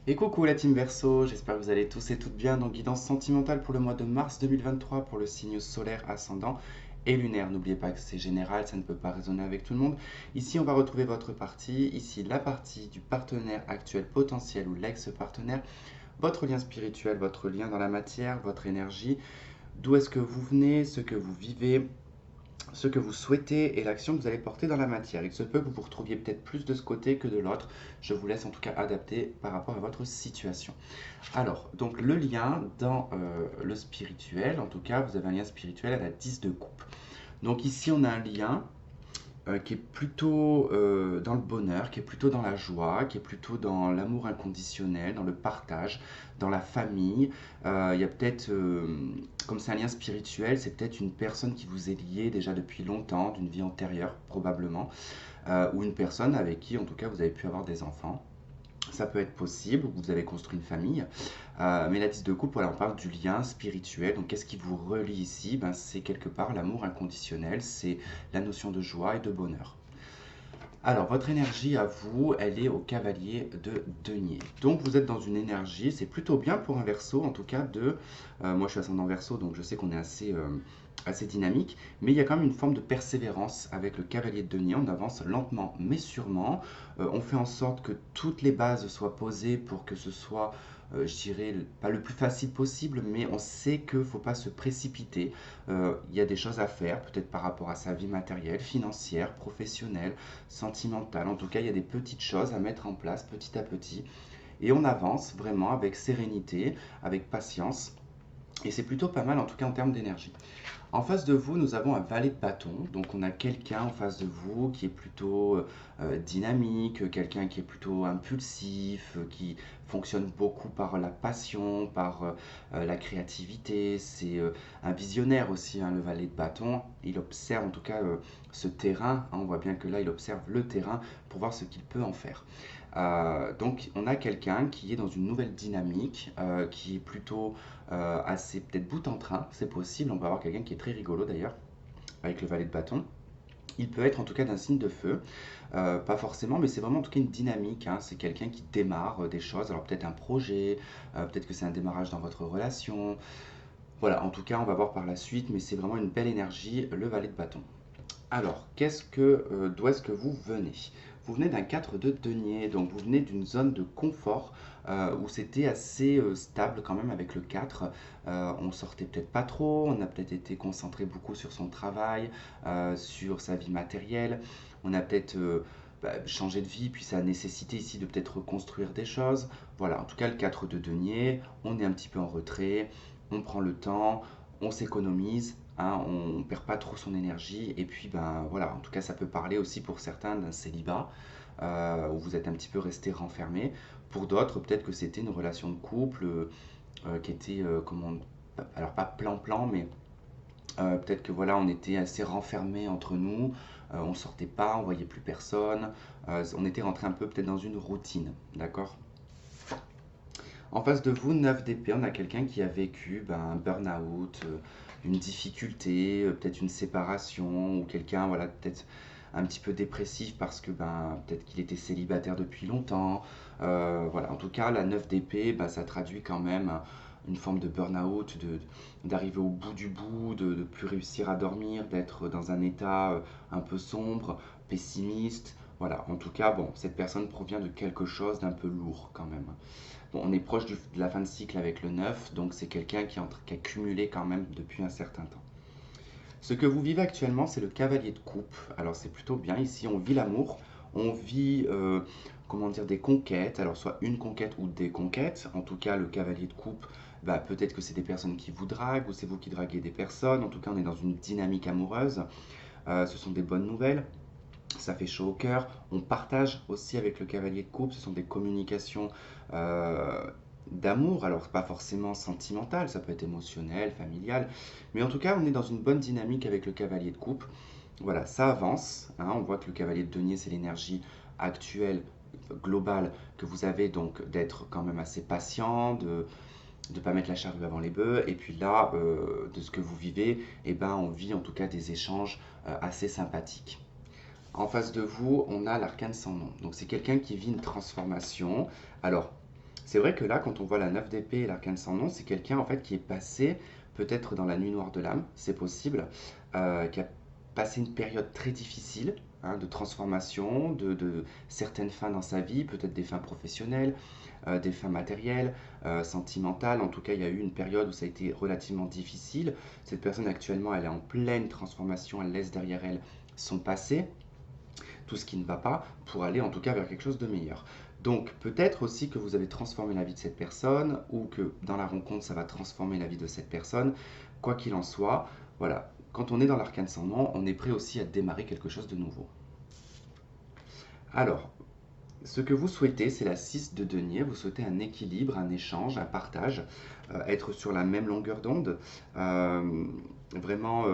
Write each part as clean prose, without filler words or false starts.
Et coucou la team Verseau, j'espère que vous allez tous et toutes bien. Donc guidance sentimentale pour le mois de mars 2023 pour le signe solaire ascendant et lunaire. N'oubliez pas que c'est général, ça ne peut pas résonner avec tout le monde. Ici on va retrouver votre partie, ici la partie du partenaire actuel potentiel ou l'ex-partenaire, votre lien spirituel, votre lien dans la matière, votre énergie, d'où est-ce que vous venez, ce que vous vivez, ce que vous souhaitez et l'action que vous allez porter dans la matière. Il se peut que vous vous retrouviez peut-être plus de ce côté que de l'autre. Je vous laisse en tout cas adapter par rapport à votre situation. Alors, donc le lien dans le spirituel, en tout cas, vous avez un lien spirituel à la 10 de coupe. Donc ici, on a un lien qui est plutôt dans le bonheur, qui est plutôt dans la joie, qui est plutôt dans l'amour inconditionnel, dans le partage, dans la famille. Il y a peut-être, comme c'est un lien spirituel, c'est peut-être une personne qui vous est liée déjà depuis longtemps, d'une vie antérieure probablement, ou une personne avec qui en tout cas vous avez pu avoir des enfants. Ça peut être possible, vous avez construit une famille, mais la 10 de coupe, voilà, on parle du lien spirituel. Donc qu'est-ce qui vous relie ici? Ben, c'est quelque part l'amour inconditionnel, c'est la notion de joie et de bonheur. Alors, votre énergie à vous, elle est au cavalier de denier. Donc, vous êtes dans une énergie, c'est plutôt bien pour un verso, en tout cas, moi, je suis ascendant verso, donc je sais qu'on est assez dynamique, mais il y a quand même une forme de persévérance avec le cavalier de denier. On avance lentement, mais sûrement. On fait en sorte que toutes les bases soient posées pour que ce soit, je dirais, pas le plus facile possible, mais on sait qu'il ne faut pas se précipiter. Il y a des choses à faire, peut-être par rapport à sa vie matérielle, financière, professionnelle, sentimentale. En tout cas, il y a des petites choses à mettre en place petit à petit. Et on avance vraiment avec sérénité, avec patience. Et c'est plutôt pas mal en tout cas en termes d'énergie. En face de vous, nous avons un valet de bâton. Donc on a quelqu'un en face de vous qui est plutôt dynamique, quelqu'un qui est plutôt impulsif, qui fonctionne beaucoup par la passion, par la créativité. C'est un visionnaire aussi, hein, le valet de bâton. Il observe en tout cas ce terrain, hein. On voit bien que là, il observe le terrain pour voir ce qu'il peut en faire. Donc on a quelqu'un qui est dans une nouvelle dynamique, qui est plutôt assez peut-être bout en train, c'est possible. On peut avoir quelqu'un qui est très rigolo d'ailleurs, avec le valet de bâton. Il peut être en tout cas d'un signe de feu, pas forcément, mais c'est vraiment en tout cas une dynamique, hein. C'est quelqu'un qui démarre des choses, alors peut-être un projet, peut-être que c'est un démarrage dans votre relation. Voilà, en tout cas on va voir par la suite, mais c'est vraiment une belle énergie, le valet de bâton. Alors, d'où est-ce que vous venez? Vous venez d'un 4 de denier, donc vous venez d'une zone de confort où c'était assez stable quand même avec le 4. On sortait peut-être pas trop, on a peut-être été concentré beaucoup sur son travail, sur sa vie matérielle. On a peut-être changé de vie, puis ça a nécessité ici de peut-être reconstruire des choses. Voilà, en tout cas le 4 de denier, on est un petit peu en retrait, on prend le temps, on s'économise, hein, on ne perd pas trop son énergie. Et puis, ben voilà, en tout cas, ça peut parler aussi pour certains d'un célibat, où vous êtes un petit peu resté renfermé. Pour d'autres, peut-être que c'était une relation de couple qui était, alors pas plan-plan, mais peut-être que voilà, on était assez renfermé entre nous, on sortait pas, on voyait plus personne, on était rentré un peu peut-être dans une routine, d'accord? En face de vous, 9 d'épée, on a quelqu'un qui a vécu ben, un burn-out, une difficulté, peut-être une séparation, ou quelqu'un, voilà, peut-être un petit peu dépressif parce que ben, peut-être qu'il était célibataire depuis longtemps. Voilà, en tout cas, la 9 d'épée, ben, ça traduit quand même une forme de burn-out, d'arriver au bout du bout, de plus réussir à dormir, d'être dans un état un peu sombre, pessimiste. Voilà, en tout cas, bon, cette personne provient de quelque chose d'un peu lourd quand même. Bon, on est proche de la fin de cycle avec le 9, donc c'est quelqu'un qui a cumulé quand même depuis un certain temps. Ce que vous vivez actuellement, c'est le cavalier de coupe. Alors c'est plutôt bien, ici on vit l'amour, on vit comment dire, des conquêtes, alors soit une conquête ou des conquêtes. En tout cas, le cavalier de coupe, bah, peut-être que c'est des personnes qui vous draguent ou c'est vous qui draguez des personnes. En tout cas, on est dans une dynamique amoureuse. Ce sont des bonnes nouvelles, ça fait chaud au cœur. On partage aussi avec le cavalier de coupe, ce sont des communications euh, d'amour, alors pas forcément sentimentales, ça peut être émotionnel, familial, mais en tout cas on est dans une bonne dynamique avec le cavalier de coupe. Voilà, ça avance, hein. On voit que le cavalier de denier, c'est l'énergie actuelle, globale, que vous avez, donc d'être quand même assez patient, de ne pas mettre la charrue avant les bœufs, et puis là, de ce que vous vivez, eh ben, on vit en tout cas des échanges assez sympathiques. En face de vous, on a l'arcane sans nom. Donc c'est quelqu'un qui vit une transformation. Alors, C'est vrai que là, quand on voit la 9 d'épée et l'arcane sans nom, c'est quelqu'un en fait qui est passé peut-être dans la nuit noire de l'âme, c'est possible, qui a passé une période très difficile, hein, de transformation, de certaines fins dans sa vie, peut-être des fins professionnelles, des fins matérielles, sentimentales. En tout cas, il y a eu une période où ça a été relativement difficile. Cette personne actuellement, elle est en pleine transformation, elle laisse derrière elle son passé, tout ce qui ne va pas, pour aller en tout cas vers quelque chose de meilleur. Donc peut-être aussi que vous avez transformé la vie de cette personne, ou que dans la rencontre, ça va transformer la vie de cette personne. Quoi qu'il en soit, voilà, quand on est dans l'arcane sans nom, on est prêt aussi à démarrer quelque chose de nouveau. Alors, ce que vous souhaitez, c'est la 6 de denier, vous souhaitez un équilibre, un échange, un partage, être sur la même longueur d'onde, euh, vraiment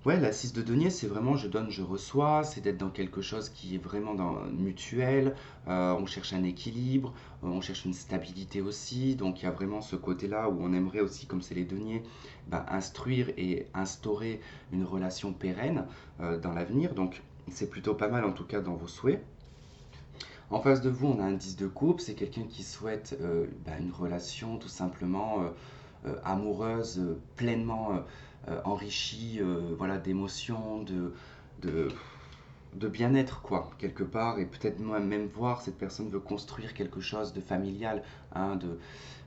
ouais, la 6 de denier, c'est vraiment je donne, je reçois, c'est d'être dans quelque chose qui est vraiment mutuel, on cherche un équilibre, on cherche une stabilité aussi, donc il y a vraiment ce côté-là où on aimerait aussi, comme c'est les deniers, bah, instruire et instaurer une relation pérenne dans l'avenir, donc c'est plutôt pas mal en tout cas dans vos souhaits. En face de vous, on a un 10 de coupe, c'est quelqu'un qui souhaite bah, une relation tout simplement amoureuse, pleinement enrichie, voilà, d'émotions, de, de bien-être, quoi, quelque part, et peut-être même voir cette personne veut construire quelque chose de familial, hein, de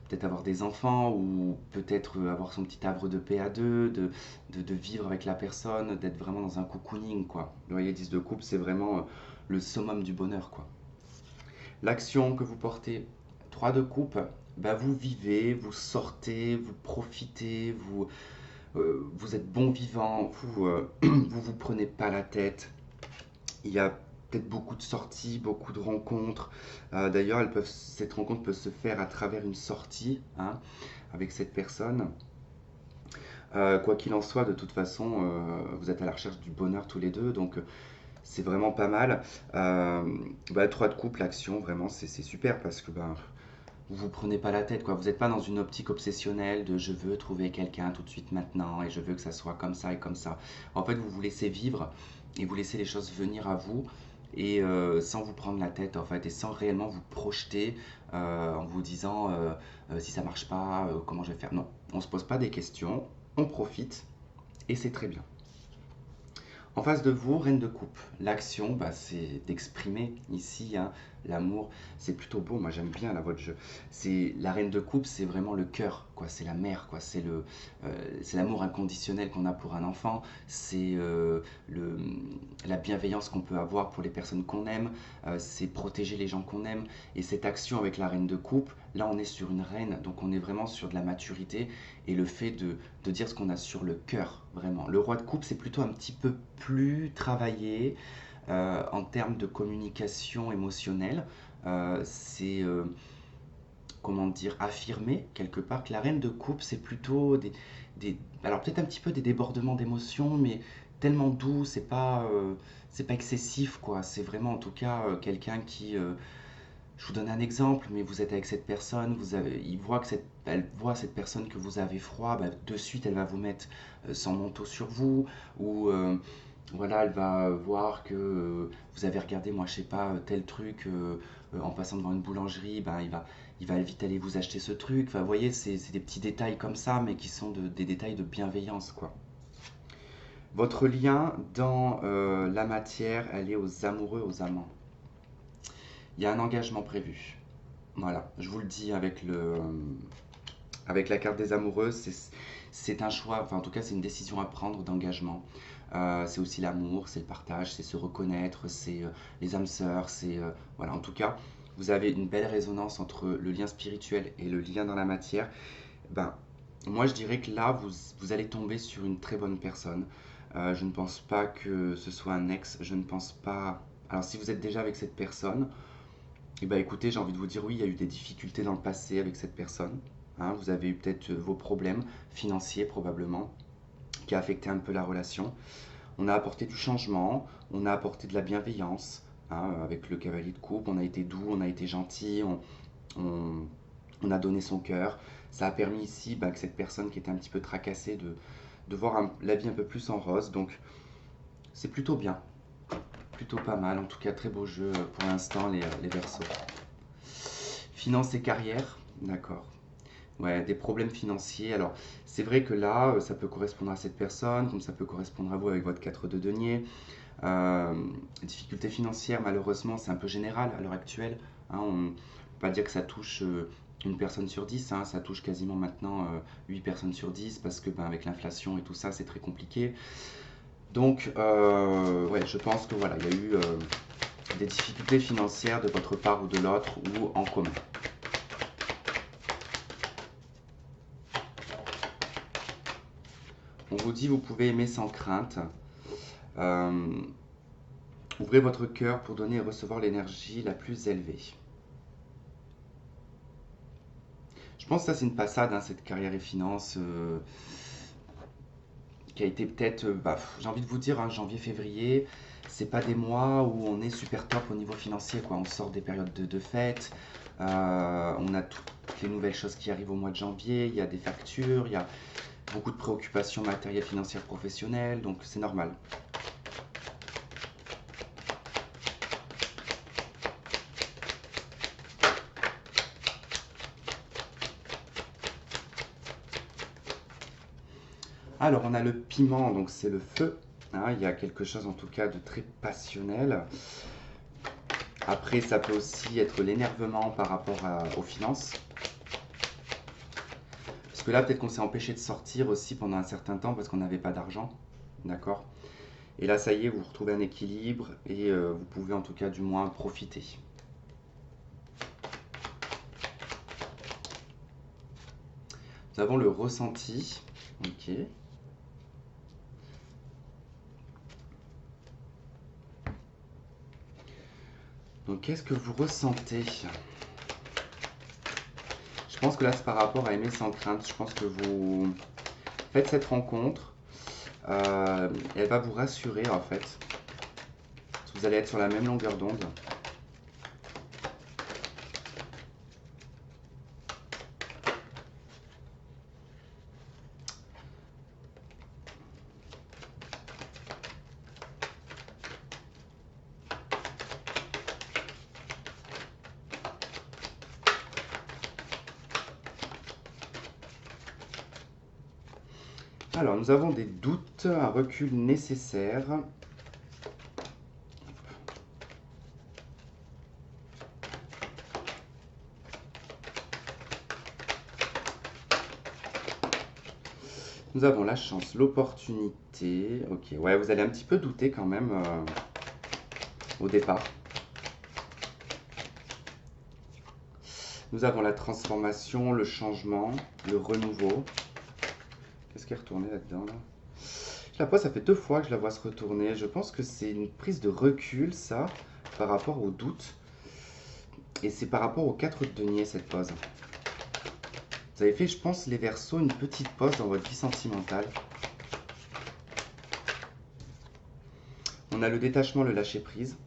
peut-être avoir des enfants, ou peut-être avoir son petit havre de paix à deux, de vivre avec la personne, d'être vraiment dans un cocooning, quoi. Vous voyez, 10 de coupe, c'est vraiment le summum du bonheur, quoi. L'action que vous portez, 3 de coupe, bah vous vivez, vous sortez, vous profitez, vous êtes bon vivant, vous prenez pas la tête. Il y a peut-être beaucoup de sorties, beaucoup de rencontres. D'ailleurs, cette rencontre peut se faire à travers une sortie, hein, avec cette personne. Quoi qu'il en soit, de toute façon, vous êtes à la recherche du bonheur tous les deux, donc c'est vraiment pas mal. Euh, Bah, 3 de couple, l'action, vraiment, c'est super parce que bah, vous vous prenez pas la tête, quoi. Vous n'êtes pas dans une optique obsessionnelle de je veux trouver quelqu'un tout de suite maintenant et je veux que ça soit comme ça et comme ça. En fait, vous vous laissez vivre et vous laissez les choses venir à vous et sans vous prendre la tête en fait et sans réellement vous projeter en vous disant si ça marche pas, comment je vais faire. Non, on se pose pas des questions, on profite et c'est très bien. En face de vous, reine de coupe. L'action, bah, c'est d'exprimer ici hein, l'amour. C'est plutôt beau, moi j'aime bien votre jeu. C'est la reine de coupe, c'est vraiment le cœur, quoi. C'est la mère, quoi. C'est l'amour inconditionnel qu'on a pour un enfant. C'est la bienveillance qu'on peut avoir pour les personnes qu'on aime. C'est protéger les gens qu'on aime. Et cette action avec la reine de coupe, là on est sur une reine, donc on est vraiment sur de la maturité et le fait de dire ce qu'on a sur le cœur, vraiment. Le roi de coupe, c'est plutôt un petit peu plus travaillé en termes de communication émotionnelle. C'est, comment dire, affirmé quelque part que la reine de coupe, c'est plutôt alors peut-être un petit peu des débordements d'émotions, mais tellement doux, c'est pas excessif, quoi. C'est vraiment en tout cas quelqu'un qui je vous donne un exemple, mais vous êtes avec cette personne, elle voit cette personne que vous avez froid, bah, de suite elle va vous mettre son manteau sur vous, ou voilà, elle va voir que vous avez regardé, moi je sais pas, tel truc en passant devant une boulangerie, bah, il va vite aller vous acheter ce truc. Enfin, vous voyez, c'est des petits détails comme ça, mais qui sont des détails de bienveillance, quoi. Votre lien dans la matière, elle est aux amoureux, aux amants. Il y a un engagement prévu. Voilà, je vous le dis avec la carte des amoureux, c'est un choix, enfin en tout cas c'est une décision à prendre d'engagement. C'est aussi l'amour, c'est le partage, c'est se reconnaître, c'est les âmes sœurs, voilà, en tout cas, vous avez une belle résonance entre le lien spirituel et le lien dans la matière. Ben, moi je dirais que là, vous allez tomber sur une très bonne personne. Je ne pense pas que ce soit un ex, je ne pense pas... Alors si vous êtes déjà avec cette personne, eh ben, écoutez, j'ai envie de vous dire oui, il y a eu des difficultés dans le passé avec cette personne. Hein, vous avez eu peut-être vos problèmes financiers probablement qui a affecté un peu la relation. On a apporté du changement, on a apporté de la bienveillance hein, avec le cavalier de coupe. On a été doux, on a été gentil, on- on a donné son cœur. Ça a permis ici bah, que cette personne qui était un petit peu tracassée de voir la vie un peu plus en rose. Donc c'est plutôt bien, plutôt pas mal. En tout cas, très beau jeu pour l'instant, les Verseaux. Finance et carrière, d'accord. Ouais, des problèmes financiers. Alors, c'est vrai que là, ça peut correspondre à cette personne, comme ça peut correspondre à vous avec votre 4 de denier. Euh, Difficultés financières, malheureusement, c'est un peu général à l'heure actuelle, hein. On ne peut pas dire que ça touche une personne sur 10, hein, ça touche quasiment maintenant 8 personnes sur 10 parce que ben, avec l'inflation et tout ça, c'est très compliqué. Donc, ouais, je pense que voilà, il y a eu des difficultés financières de votre part ou de l'autre ou en commun. On vous dit, vous pouvez aimer sans crainte. Euh, Ouvrez votre cœur pour donner et recevoir l'énergie la plus élevée. Je pense que ça, c'est une passade, hein, cette carrière et finance, qui a été peut-être, j'ai envie de vous dire, hein, janvier-février, c'est pas des mois où on est super top au niveau financier, quoi. On sort des périodes de fête, on a toutes les nouvelles choses qui arrivent au mois de janvier, il y a des factures, il y a beaucoup de préoccupations matérielles, financières, professionnelles, donc c'est normal. Alors, on a le piment, donc c'est le feu, hein. Il y a quelque chose en tout cas de très passionnel. Après, ça peut aussi être l'énervement par rapport aux finances. Parce que là, peut-être qu'on s'est empêché de sortir aussi pendant un certain temps parce qu'on n'avait pas d'argent. D'accord? Et là, ça y est, vous retrouvez un équilibre et vous pouvez en tout cas du moins profiter. Nous avons le ressenti. Ok. Donc, qu'est-ce que vous ressentez? Je pense que là, c'est par rapport à aimer sans crainte. Je pense que vous faites cette rencontre. Elle va vous rassurer en fait. Parce que vous allez être sur la même longueur d'onde. Alors, nous avons des doutes, un recul nécessaire. Nous avons la chance, l'opportunité. Ok, ouais, vous allez un petit peu douter quand même au départ. Nous avons la transformation, le changement, le renouveau. Qu'est-ce qui est retourné là-dedans là? Je la vois, ça fait 2 fois que je la vois se retourner. Je pense que c'est une prise de recul, ça, par rapport au doute. Et c'est par rapport aux 4 de denier, cette pause. Vous avez fait, je pense, les Verseaux, une petite pause dans votre vie sentimentale. On a le détachement, le lâcher-prise.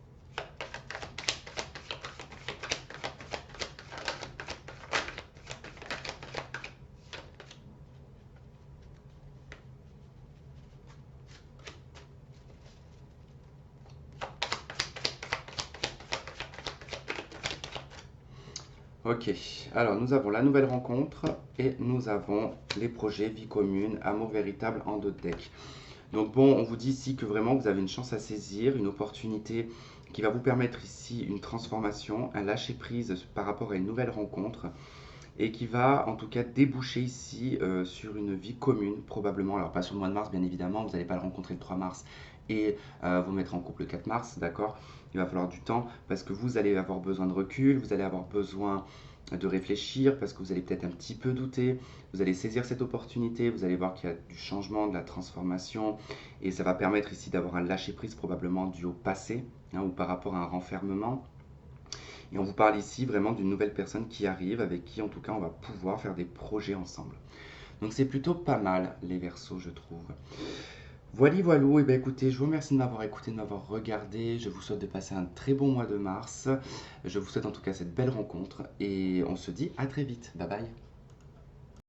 Ok, alors nous avons la nouvelle rencontre et nous avons les projets, vie commune, amour véritable en 2 decks. Donc bon, on vous dit ici que vraiment vous avez une chance à saisir, une opportunité qui va vous permettre ici une transformation, un lâcher-prise par rapport à une nouvelle rencontre et qui va en tout cas déboucher ici sur une vie commune probablement. Alors pas sur le mois de mars bien évidemment, vous n'allez pas le rencontrer le 3 mars et vous mettre en couple le 4 mars, d'accord? Il va falloir du temps parce que vous allez avoir besoin de recul, vous allez avoir besoin de réfléchir parce que vous allez peut-être un petit peu douter, vous allez saisir cette opportunité, vous allez voir qu'il y a du changement, de la transformation et ça va permettre ici d'avoir un lâcher-prise probablement dû au passé, hein, ou par rapport à un renfermement. Et on vous parle ici vraiment d'une nouvelle personne qui arrive, avec qui en tout cas on va pouvoir faire des projets ensemble. Donc c'est plutôt pas mal les Verseaux, je trouve. Voilà, voilou, et bien écoutez, je vous remercie de m'avoir écouté, de m'avoir regardé. Je vous souhaite de passer un très bon mois de mars. Je vous souhaite en tout cas cette belle rencontre et on se dit à très vite. Bye bye.